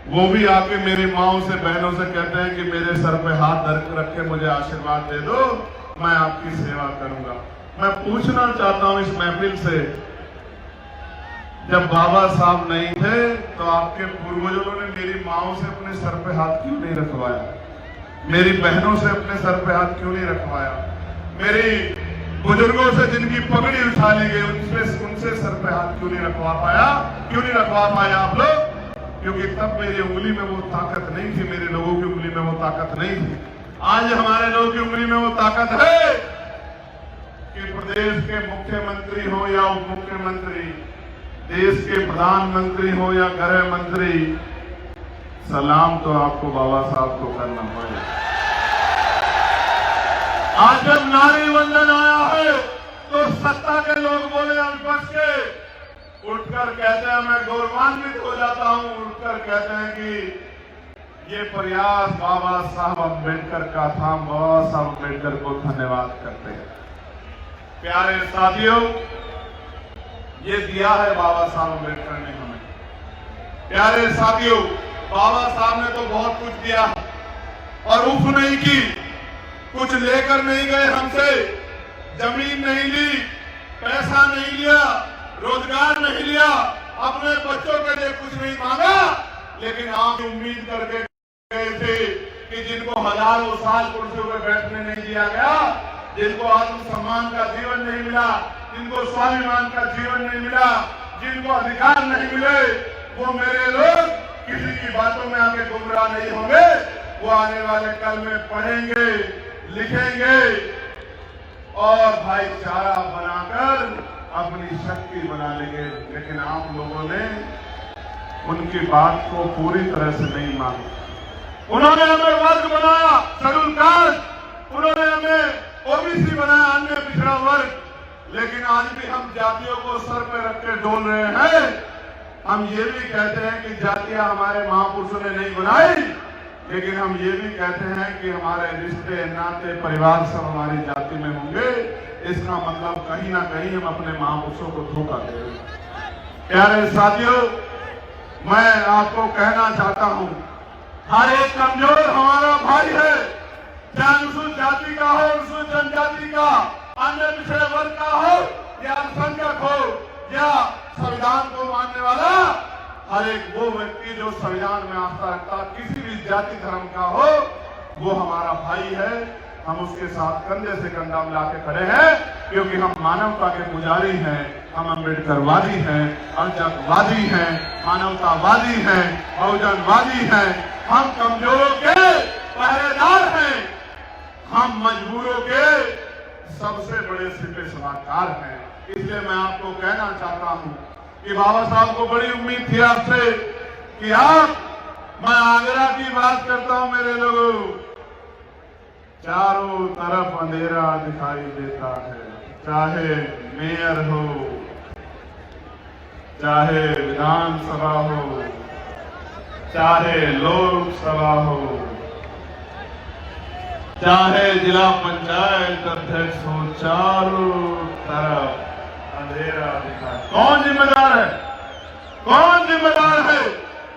वो भी आके मेरी माओं से, बहनों से कहते हैं कि मेरे सर पे हाथ रख के मुझे आशीर्वाद दे दो, मैं आपकी सेवा करूंगा। मैं पूछना चाहता हूं इस महफिल से, जब बाबा साहब नहीं थे तो आपके पूर्वजों ने मेरी माओं से अपने सर पे हाथ क्यों नहीं रखवाया? मेरी बहनों से अपने सर पे हाथ क्यों नहीं रखवाया? मेरी बुजुर्गों से जिनकी पगड़ी उठा ली गई, उनसे सर पे हाथ क्यों नहीं रखवा पाया? क्यों नहीं रखवा पाया आप लोग? क्योंकि तब मेरी उंगली में वो ताकत नहीं थी, मेरे लोगों की उंगली में वो ताकत नहीं थी। आज हमारे लोगों की उंगली में वो ताकत है कि प्रदेश के मुख्यमंत्री हो या उप मुख्यमंत्री, देश के प्रधानमंत्री हो या गृह मंत्री, सलाम तो आपको बाबा साहब को करना पड़ेगा। आज जब नारी वंदन आया है तो सत्ता के लोग बोले, विपक्ष के उठकर कहते हैं, मैं गौरवान्वित हो जाता हूं, उठकर कहते हैं कि ये प्रयास बाबा साहब अम्बेडकर का था, बाबा साहब अम्बेडकर को धन्यवाद करते हैं। प्यारे साथियों, ये दिया है बाबा साहब अम्बेडकर ने हमें। प्यारे साथियों, बाबा साहब ने तो बहुत कुछ दिया और उफ नहीं की, कुछ लेकर नहीं गए हमसे, जमीन नहीं ली, पैसा नहीं लिया, रोजगार नहीं लिया, अपने बच्चों के लिए कुछ नहीं मांगा, लेकिन आप उम्मीद करके गए थे कि जिनको हजारों साल कुर्सियों पर बैठने नहीं दिया गया, जिनको आत्मसम्मान का जीवन नहीं मिला, जिनको स्वाभिमान का जीवन नहीं मिला, जिनको अधिकार नहीं मिले, वो मेरे लोग किसी की बातों में आके गुमराह नहीं होंगे। वो आने वाले कल में पढ़ेंगे, लिखेंगे और भाईचारा बनाकर अपनी शक्ति बना लेंगे। लेकिन आप लोगों ने उनकी बात को पूरी तरह से नहीं माना। उन्होंने हमें वर्ग बनाया, शेड्यूल कास्ट, उन्होंने हमें ओबीसी बनाया, अन्य पिछड़ा वर्ग, लेकिन आज भी हम जातियों को सर पे रख के डोल रहे हैं। हम ये भी कहते हैं कि जातियां हमारे महापुरुषों ने नहीं बनाई, लेकिन हम ये भी कहते हैं कि हमारे रिश्ते, नाते, परिवार सब हमारी जाति में होंगे। इसका मतलब कहीं ना कहीं हम अपने महापुरुषों को धोखा दे रहे हैं। प्यारे साथियों, मैं आपको कहना चाहता हूं, हर एक कमजोर हमारा भाई है, चाहे अनुसूचित जाति का हो, अनुसूचित जनजाति का, अन्य पिछड़े वर्ग का हो या अल्पसंख्यक हो या संविधान को मानने वाला, हर एक वो व्यक्ति जो संविधान में आस्था रखता, किसी भी जाति धर्म का हो, वो हमारा भाई है। हम उसके साथ कंधे से कंधा मिला के खड़े हैं, क्योंकि हम मानवता के पुजारी हैं, हम अम्बेडकरवादी हैं, अल्पसंख्यकवादी हैं, मानवतावादी हैं, बहुजनवादी हैं। हम कमजोरों के पहरेदार हैं, हम मजबूरों के सबसे बड़े सिपह सलाहकार हैं। इसलिए मैं आपको कहना चाहता हूं कि बाबा साहब को बड़ी उम्मीद थी आपसे कि आप, मैं आगरा की बात करता हूं मेरे लोगों, चारों तरफ अंधेरा दिखाई देता है, चाहे मेयर हो, चाहे विधानसभा हो, चाहे लोकसभा हो, चाहे जिला पंचायत अध्यक्ष हो, चारों तरफ अंधेरा दिखाई। कौन जिम्मेदार है? कौन जिम्मेदार है?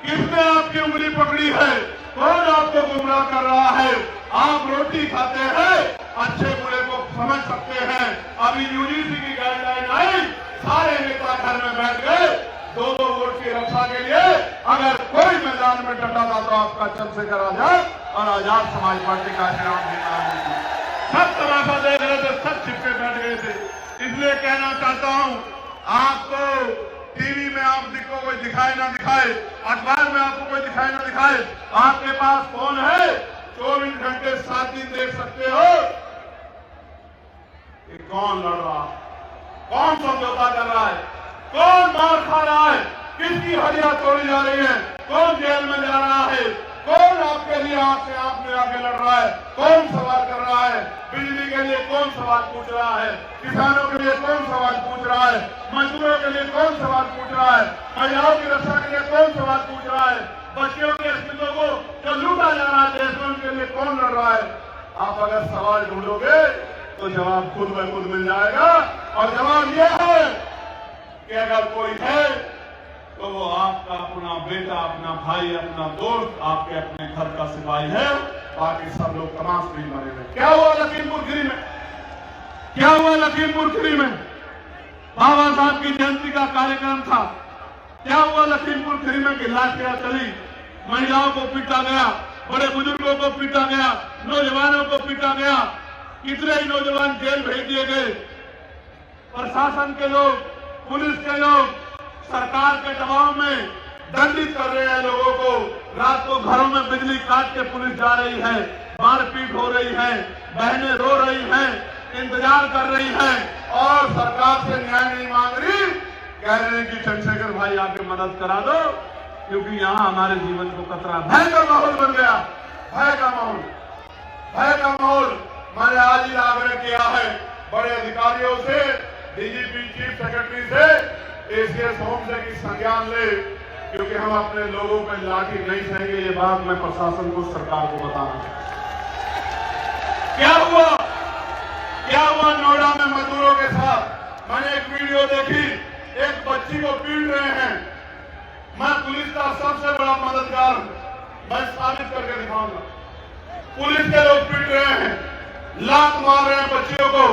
किसने आपकी उंगली पकड़ी है? कौन आपको गुमराह कर रहा है? आप रोटी खाते हैं, अच्छे बुरे को समझ सकते हैं। अभी यूजीसी की गाइडलाइन आई, सारे नेता घर में बैठ गए 2-2 वोट की रक्षा के लिए। अगर कोई मैदान में डटा था तो आपका चंद्रशेखर आजाद और आजाद समाज पार्टी का श्रीराम जी सब तमाशा देख रहे थे, सब छिपके बैठ गए थे। इसलिए कहना चाहता हूं, आपको टीवी में आपको कोई दिखाए ना दिखाए, अखबार में आपको कोई दिखाए ना दिखाए, आपके पास फोन है, 24 घंटे 7 दिन देख सकते हो कि कौन लड़ रहा है, कौन समझौता कर रहा है, कौन मार खा रहा है, किसकी हड्डियां तोड़ी जा रही है, कौन जेल में जा रहा है, कौन आपके लिए आपसे आप में आके लड़ रहा है, कौन सवाल कर रहा है, बिजली के लिए कौन सवाल पूछ रहा है, किसानों के लिए कौन सवाल पूछ रहा है, मजदूरों के लिए कौन सवाल पूछ रहा है, महिलाओं की रक्षा के लिए कौन सवाल पूछ रहा है, बच्चियों के अस्तित्व को जो लूटा जा रहा है देश में उनके लिए कौन लड़ रहा है। आप अगर सवाल ढूंढोगे तो जवाब खुद ब खुद मिल जाएगा। और जवाब यह है कि अगर कोई है तो वो आपका अपना बेटा, अपना भाई, अपना दोस्त, आपके अपने घर का सिपाही है। बाकी सब लोग तमाश नहीं मरे हुए। क्या हुआ लखीमपुर खीरी में? क्या हुआ लखीमपुर खीरी में? बाबा साहब की जयंती का कार्यक्रम था। क्या हुआ लखीमपुर खीरी में? कि लाठियां चली, महिलाओं को पीटा गया, बड़े बुजुर्गों को पीटा गया, नौजवानों को पीटा गया, कितने ही नौजवान जेल भेज दिए गए। प्रशासन के लोग, पुलिस के लोग सरकार के दबाव में दंडित कर रहे हैं लोगों को। रात को घरों में बिजली काट के पुलिस जा रही है, मारपीट हो रही है, बहनें रो रही हैं, इंतजार कर रही हैं और सरकार से न्याय नहीं मांग रही। कह रहे हैं कि चंद्रशेखर भाई आके मदद करा दो क्योंकि यहाँ हमारे जीवन को खतरा। भय का माहौल बन गया, भय का माहौल, भय का माहौल। मैंने आज ही आग्रह किया है बड़े अधिकारियों से, डीजीपी, चीफ सेक्रेटरी से, एसीएस होम से कि संज्ञान ले, क्योंकि हम अपने लोगों पर लाठी नहीं सहेंगे। ये बात मैं प्रशासन को, सरकार को बताना। क्या हुआ? क्या हुआ नोएडा में मजदूरों के साथ? मैंने एक वीडियो देखी, एक बच्ची को पीट रहे हैं। मैं पुलिस का सबसे बड़ा मददगार हूं, मैं साबित करके दिखाऊंगा। पुलिस के लोग पीट रहे हैं, लात मार रहे हैं बच्चियों को,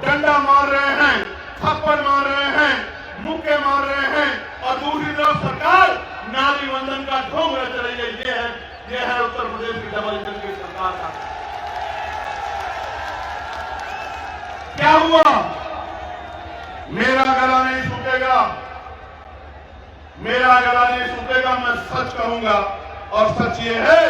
डंडा मार रहे हैं, थप्पड़ मार रहे हैं, मुक्के मार रहे हैं और दूसरी तरफ सरकार नारी वंदन का ढोंग रच रही है। ये है उत्तर प्रदेश की डबल इंजन की सरकार का। क्या हुआ? मेरा गला नहीं सूखेगा, मेरा गला नहीं सूखेगा। मैं सच कहूंगा और सच ये है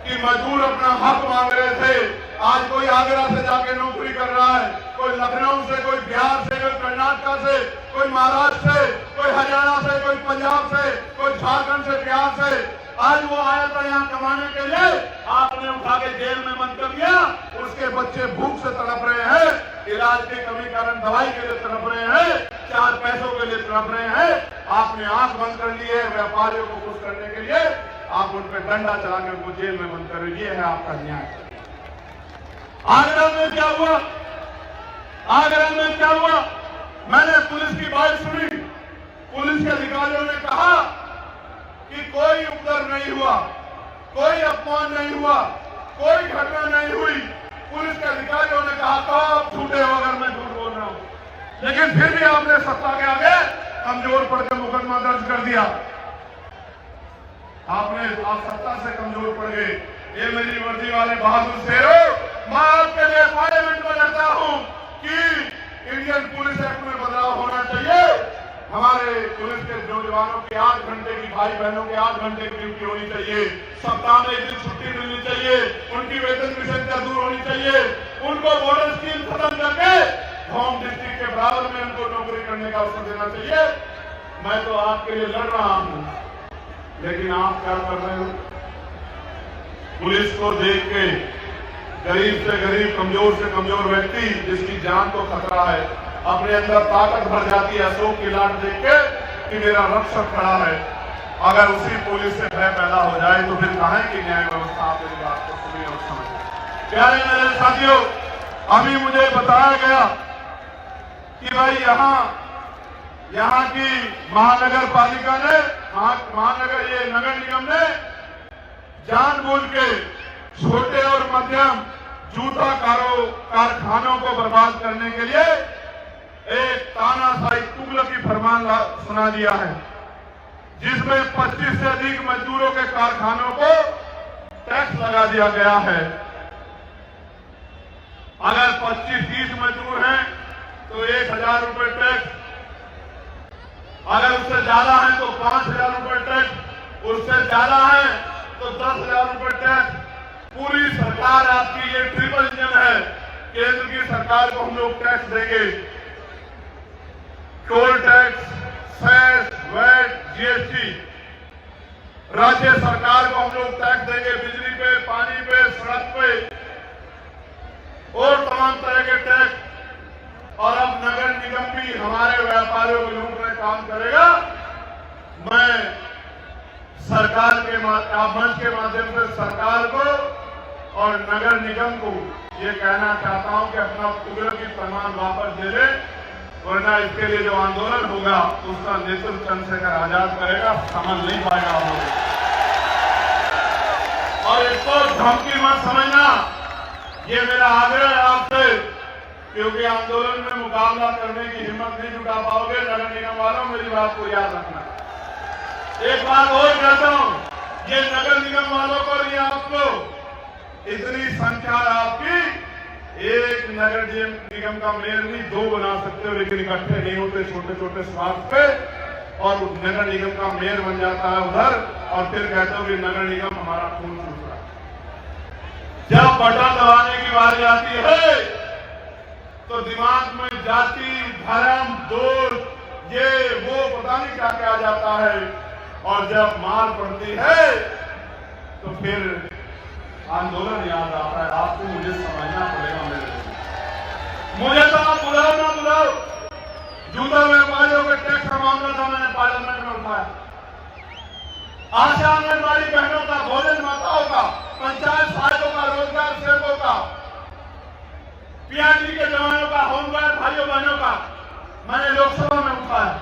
कि मजदूर अपना हक मांग रहे थे। आज कोई आगरा से जाके नौकरी कर रहा है, कोई लखनऊ से, कोई बिहार से, कोई कर्नाटक से, कोई महाराष्ट्र से, कोई हरियाणा से, कोई पंजाब से, कोई झारखंड से, बिहार से। आज वो आया था यहाँ कमाने के लिए, आपने उठा के जेल में बंद कर दिया। उसके बच्चे भूख से तड़प रहे हैं, इलाज की कमी कारण दवाई के लिए तड़प रहे हैं, 4 पैसों के लिए तड़प रहे हैं। आपने आंख बंद कर ली है व्यापारियों को खुश करने के लिए, आप उन पर डंडा चला के उनको जेल में बंद कर। ये है आपका न्याय। आगरा में क्या हुआ? आगरा में क्या हुआ? मैंने पुलिस की बात सुनी। पुलिस के अधिकारियों ने कहा कि कोई उपद्रव नहीं हुआ, कोई अपमान नहीं हुआ, कोई घटना नहीं हुई। पुलिस के अधिकारियों ने कहा तो आप झूठे हो अगर मैं झूठ बोल रहा हूं। लेकिन फिर भी आपने सत्ता के आगे कमजोर पड़ के मुकदमा दर्ज कर दिया। आप सत्ता से कमजोर पड़ गए। ये मेरी वर्दी वाले बहादुर शेरों, मैं आपके लिए पार्लियामेंट में लड़ता हूं कि इंडियन पुलिस एक्ट में बदलाव होना चाहिए। हमारे पुलिस के नौजवानों के 8 घंटे की, भाई बहनों के 8 घंटे की ड्यूटी होनी चाहिए। सप्ताह में 1 दिन छुट्टी मिलनी चाहिए। उनकी वेतन विषयता दूर होनी चाहिए। उनको बॉर्डर स्कीम खत्म करके होम डिस्ट्रिक्ट के बराबर में उनको नौकरी करने का अवसर देना चाहिए। मैं तो आपके लिए लड़ रहा हूं, लेकिन आप क्या कर रहे हो? पुलिस को देख के गरीब से गरीब, कमजोर से कमजोर व्यक्ति जिसकी जान को खतरा है, अपने अंदर ताकत भर जाती है अशोक की लाट देख के कि मेरा रक्षक खड़ा है। अगर उसी पुलिस से भय पैदा हो जाए तो फिर कहां की न्याय व्यवस्था? आप मेरी बात को सुनिए और समझिए। प्यारे मेरे साथियों, अभी मुझे बताया गया कि भाई यहाँ की महानगर पालिका ने, महानगर ये नगर निगम ने जानबूझ के छोटे और मध्यम जूता कारखानों को बर्बाद करने के लिए एक तानाशाही तुगलकी फरमान सुना दिया है, जिसमें 25 से अधिक मजदूरों के कारखानों को टैक्स लगा दिया गया है। अगर 25-30 मजदूर हैं तो 1000 रुपए टैक्स, अगर उससे ज्यादा है तो 5000 रुपए टैक्स, उससे ज्यादा है तो 10,000 रुपए टैक्स। पूरी सरकार आपकी ये ट्रिपल इंजन है। केंद्र की सरकार को हम लोग टैक्स देंगे, toll tax, cess, VAT, GST. राज्य सरकार को हम लोग टैक्स देंगे बिजली पे, पानी पे, सड़क पे और तमाम तरह के टैक्स। और अब नगर निगम भी हमारे व्यापारियों को लूटने काम करेगा। मैं सरकार के मंच के माध्यम से सरकार को और नगर निगम को ये कहना चाहता हूं कि अपना तुगलकी फरमान वापस दे दे, वरना इसके लिए जो आंदोलन होगा उसका नेतृत्व चंद्रशेखर आजाद करेगा, समझ नहीं पाएगा हम लोग। और इसको धमकी मत समझना, ये मेरा आग्रह है आपसे, क्योंकि आंदोलन में मुकाबला करने की हिम्मत नहीं जुटा पाओगे नगर निगम वालों। मेरी बात को याद रखना। एक बात और कहता हूं, ये नगर निगम वालों को, ये आपको इतनी संख्या है आपकी, एक नगर निगम का मेयर नहीं 2 बना सकते हो, लेकिन इकट्ठे नहीं होते छोटे छोटे स्वार्थ पे, और नगर निगम का मेयर बन जाता है उधर, और फिर कहते हो कि नगर निगम हमारा खून चूस रहा है। जब बटन दबाने की बारी आती है तो दिमाग में जाति, धर्म, दोस्त, ये वो पता नहीं क्या क्या आ जाता है, और जब मार पड़ती है तो फिर आंदोलन याद आता है। आपको मुझे समझना पड़ेगा। मुझे तो आप बुलाओ ना बुलाओ, जूता व्यापारियों के टैक्स का मामला था, मैंने पार्लियामेंट में उठाया। आशा आंगनबाड़ी बहनों का, भोजन माताओं का, पंचायत सहायकों का, रोजगार सेवकों का, पीआरडी के जवानों का, होमगार्ड भाइयों बहनों का मैंने लोकसभा में उठाया।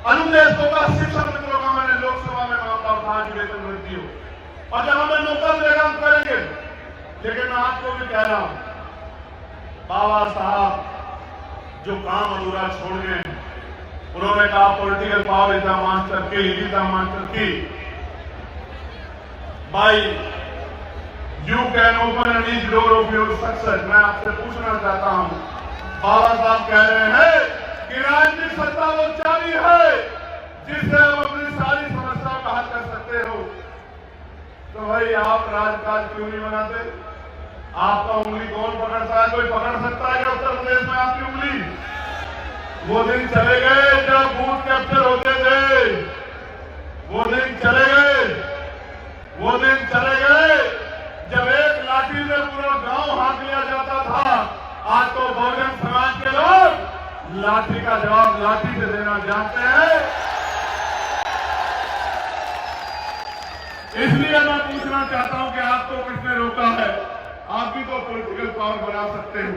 अनुदेशों का, शिक्षक मित्रों का मैंने लोकसभा में मामला उठाया कि वेतन वृद्धि हो, और जब हमें मौका मिलेगा हम करेंगे। लेकिन मैं आपको भी कह रहा हूं, बाबा साहब जो काम अधूरा छोड़ गए, उन्होंने कहा political power is the master key, is the master key. भाई you can open an each door of your success. मैं आपसे पूछना चाहता हूं, बाबा साहब कह रहे हैं कि राजनीतिक सत्ता वो चाबी है जिससे हम अपनी सारी समस्याओं का हल कर सकते हो। तो भाई आप राजकाज क्यों नहीं बनाते? आपका उंगली कौन पकड़ता है? कोई पकड़ सकता है क्या उत्तर प्रदेश में आपकी उंगली? वो दिन चले गए जब बूथ कैप्चर होते थे, वो दिन चले गए, वो दिन चले गए जब एक लाठी से पूरा गांव हाँक लिया जाता था। आज तो बहुजन समाज के लोग लाठी का जवाब लाठी से देना जानते हैं। इसलिए मैं पूछना चाहता हूं कि आपको किसने रोका है? आप भी तो पॉलिटिकल पावर बना सकते हो।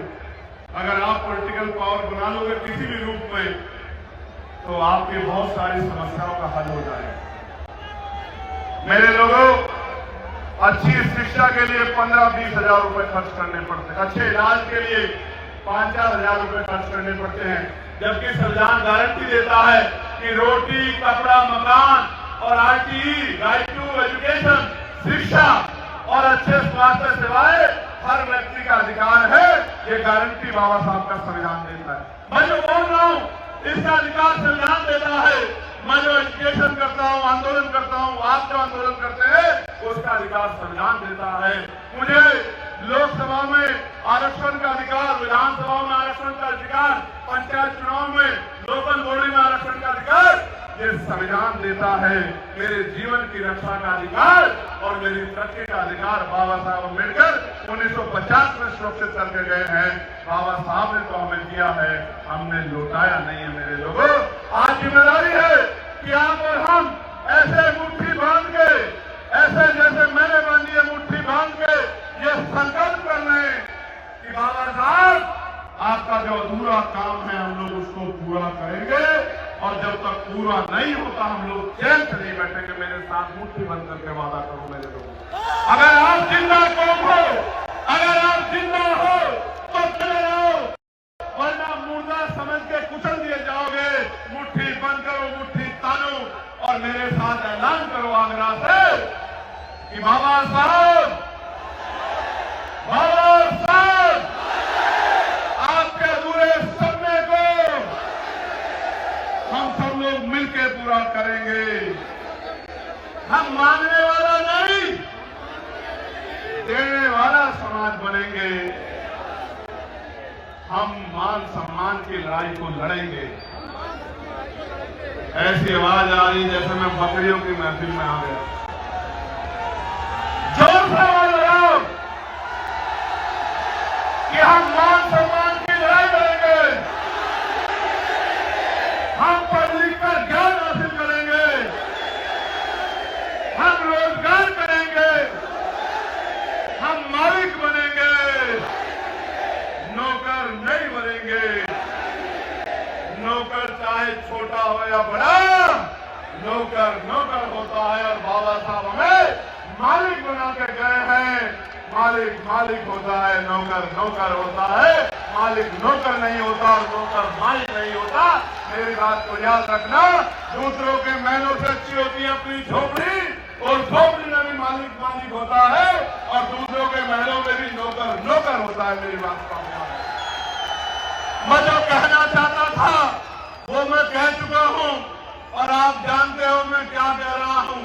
अगर आप पॉलिटिकल पावर बना लोगे किसी भी रूप में, तो आपकी बहुत सारी समस्याओं का हल हो जाएगा। मेरे लोगों, अच्छी शिक्षा के लिए 15-20 हजार रुपए खर्च करने पड़ते हैं, अच्छे इलाज के लिए 5-4 हजार रुपए खर्च करने पड़ते हैं, जबकि संविधान गारंटी देता है कि रोटी, कपड़ा, मकान और आरटीई, राइट टू एजुकेशन, शिक्षा और अच्छे स्वास्थ्य सेवाएं हर व्यक्ति का अधिकार है। ये गारंटी बाबा साहब का संविधान देता है। मैं जो बोल रहा हूं इसका अधिकार संविधान देता है। मैं जो एजुकेशन करता हूं, आंदोलन करता हूं, आप जो आंदोलन करते हैं उसका अधिकार संविधान देता है। मुझे लोकसभा में आरक्षण का अधिकार, विधानसभा में आरक्षण का अधिकार, पंचायत चुनाव में, लोकल बॉडी में आरक्षण का अधिकार ये संविधान देता है। मेरे जीवन की रक्षा का अधिकार और मेरी तरक्की का अधिकार बाबा साहब अम्बेडकर 1950 में सुरक्षित करके गए हैं। बाबा साहब ने तो हमें दिया है, हमने लौटाया नहीं है। मेरे लोगों, आज जिम्मेदारी है कि आप और हम ऐसे मुट्ठी बांध के, ऐसे जैसे मैंने बांधी है मुट्ठी बांध के ये संकल्प कर लें कि बाबा साहब आपका जो अधूरा काम है हम लोग उसको पूरा करेंगे, और जब तक पूरा नहीं होता हम लोग चैन से नहीं बैठेंगे। मेरे साथ मुट्ठी बंद करके वादा करो मेरे लोगों, अगर आप जिंदा हो, अगर आप जिंदा हो तो चले आओ, वरना मुर्दा समझ के कुचल दिए जाओगे। मुट्ठी बंद करो, मुट्ठी तानो, और मेरे साथ ऐलान करो आगरा से कि बाबा साहब, बाबा साहब आपके अधूरे सपने को हम सब लोग मिलकर पूरा करेंगे। हम मांगने वाला नहीं, देने वाला समाज बनेंगे। हम मान सम्मान की लड़ाई को लड़ेंगे। ऐसी आवाज आ रही जैसे मैं बकरियों की महफिल में आ गया। जोर से आवाज लगाओ कि हम मान सम्मान की लड़ाई लड़ेंगे। हम पढ़ लिख कर ज्ञान हासिल करेंगे, हम रोजगार करेंगे, हम मालिक बनेंगे, नौकर नहीं बनेंगे। नौकर चाहे छोटा हो या बड़ा, नौकर नौकर होता है, और बाबा साहब हमें मालिक बना के गए हैं। मालिक मालिक होता है, नौकर नौकर होता है, मालिक नौकर नहीं होता और नौकर मालिक नहीं होता। मेरी बात को याद रखना, दूसरों के महलों से अच्छी होती है अपनी झोपड़ी, और झोपड़ी में भी मालिक मालिक होता है, और दूसरों के महलों में भी नौकर नौकर होता है। मेरी बात को याद रखना। मैं जो कहना चाहता था वो मैं कह चुका हूं, और आप जानते हो मैं क्या कह रहा हूं।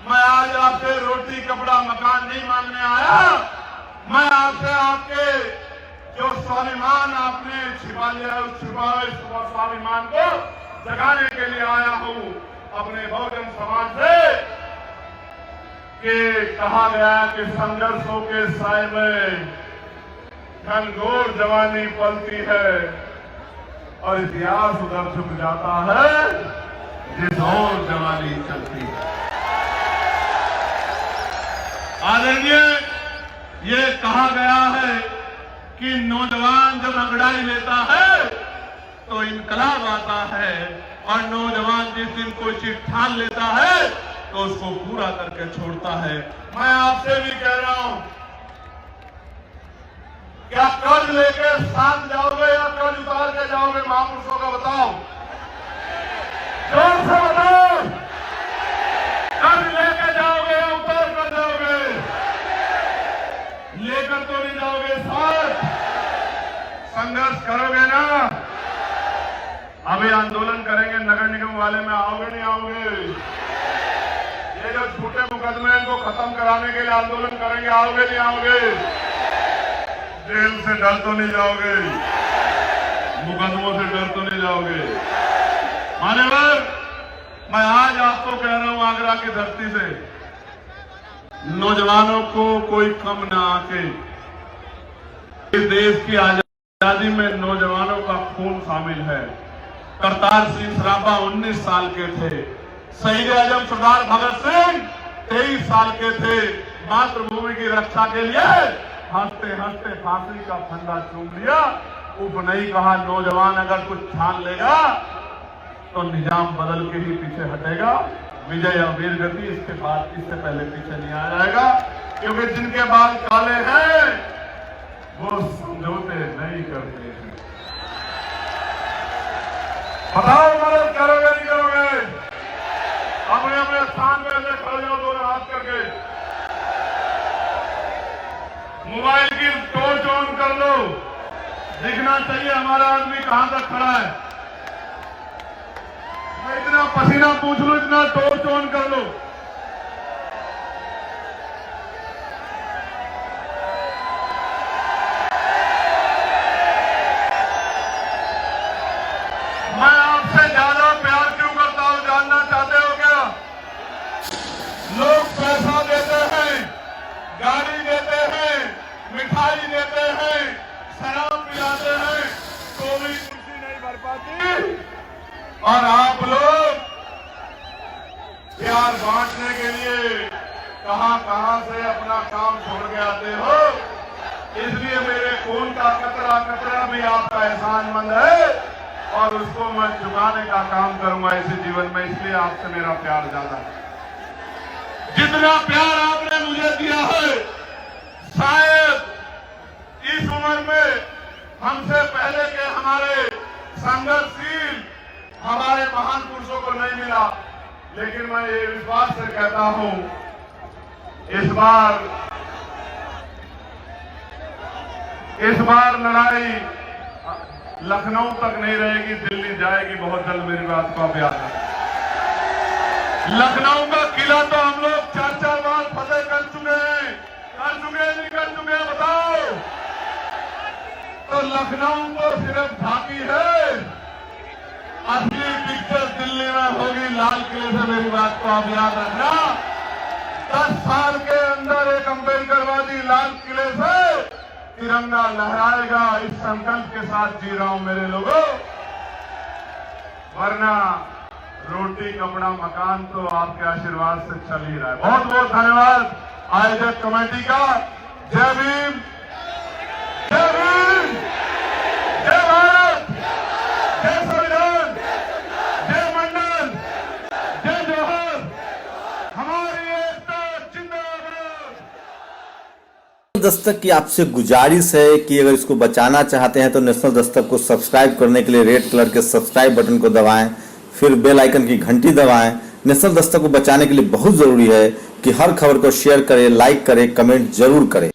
मैं आज आपसे रोटी कपड़ा मकान नहीं मांगने आया, मैं आपसे आपके जो स्वाभिमान आपने छिपा लिया उस छिपाए स्वाभिमान को जगाने के लिए आया हूं। अपने बहुजन समाज से कि कहा गया कि संघर्षों के साए में घनघोर जवानी पलती है, और इतिहास उधर छुप जाता है जिस और जवानी चलती है। आदरणीय, ये कहा गया है कि नौजवान जब अंगड़ाई लेता है तो इनकलाब आता है, और नौजवान जिस दिन कोई चीज ठान लेता है तो उसको पूरा करके छोड़ता है। मैं आपसे भी कह रहा हूं, क्या कर्ज लेके साथ जाओगे या कर्ज उतार के जाओगे महापुरुषों का? बताओ, जोर से बताओ। कर्ज लेके जाओगे या उतार कर जाओगे? लेकर तो नहीं जाओगे, साथ संघर्ष करोगे ना? अभी आंदोलन करेंगे नगर निगम वाले में, आओगे नहीं आओगे? ये जो झूठे मुकदमे इनको खत्म कराने के लिए आंदोलन करेंगे, आओगे नहीं आओगे? जेल से डर तो नहीं जाओगे, मुकदमों से डर तो नहीं जाओगे? मान्यवर, मैं आज आपको कह रहा हूं आगरा की धरती से, नौजवानों को कोई कम ना आके, इस देश की आजादी में नौजवानों का खून शामिल है। करतार सिंह सराभा 19 साल के थे, शहीद आजम सरदार भगत सिंह 23 साल के थे। मातृभूमि की रक्षा के लिए हंसते हंसते फांसी का फंदा चूम लिया। उफ नहीं कहा, नौजवान अगर कुछ ठान लेगा तो निजाम बदल के ही पीछे हटेगा। विजय या वीर गति इसके बाद इससे पहले पीछे नहीं आ जाएगा, क्योंकि जिनके बाल काले हैं वो समझौते नहीं करते हैं। बताओ, मदद करोगे नहीं करोगे? अपने अपने स्थान पे ऐसे खड़े हो, दोनों हाथ करके। मोबाइल की टॉर्च ऑन कर लो, दिखना चाहिए हमारा आदमी कहां तक खड़ा है। मैं इतना पसीना पूछ लूं, इतना टॉर्च ऑन कर लो। मैं आपसे ज्यादा प्यार क्यों करता हूं, जानना चाहते हो क्या? लोग पैसा देते हैं और आप लोग प्यार बांटने के लिए कहां से अपना काम छोड़ के आते हो। इसलिए मेरे खून का कतरा कतरा भी आपका एहसानमंद है और उसको मैं चुकाने का काम करूंगा इसी जीवन में। इसलिए आपसे मेरा प्यार ज्यादा है। जितना प्यार आपने मुझे दिया है, शायद इस उम्र में हमसे पहले के हमारे संघर्षशील हमारे महान पुरुषों को नहीं मिला। लेकिन मैं ये विश्वास से कहता हूं, इस बार लड़ाई लखनऊ तक नहीं रहेगी, दिल्ली जाएगी बहुत जल्द। मेरी बात को आप याद रखें। लखनऊ का किला तो हम लोग 4-4 बार फतेह कर चुके हैं, नहीं कर चुके हैं बताओ। तो लखनऊ को सिर्फ झांकी है, असली पिक्चर दिल्ली में होगी लाल किले से। मेरी बात को आप याद रखना। 10 साल के अंदर एक अम्बेडकरवादी लाल किले से तिरंगा लहराएगा। इस संकल्प के साथ जी रहा हूं मेरे लोगों। वरना रोटी कपड़ा मकान तो आपके आशीर्वाद से चल ही रहा है। बहुत बहुत धन्यवाद आयोजक कमेटी का। जय भीम, जय भीम, जय भारत, जय संविधान, जय मंडल, जय जोहर। हमारी एकता जिंदाबाद। दस्तक की आपसे गुजारिश है कि अगर इसको बचाना चाहते हैं तो नेशनल दस्तक को सब्सक्राइब करने के लिए रेड कलर के सब्सक्राइब बटन को दबाएं, फिर बेल आइकन की घंटी दबाएं। नेशनल दस्तक को बचाने के लिए बहुत जरूरी है कि हर खबर को शेयर करें, लाइक करें, कमेंट जरूर करें।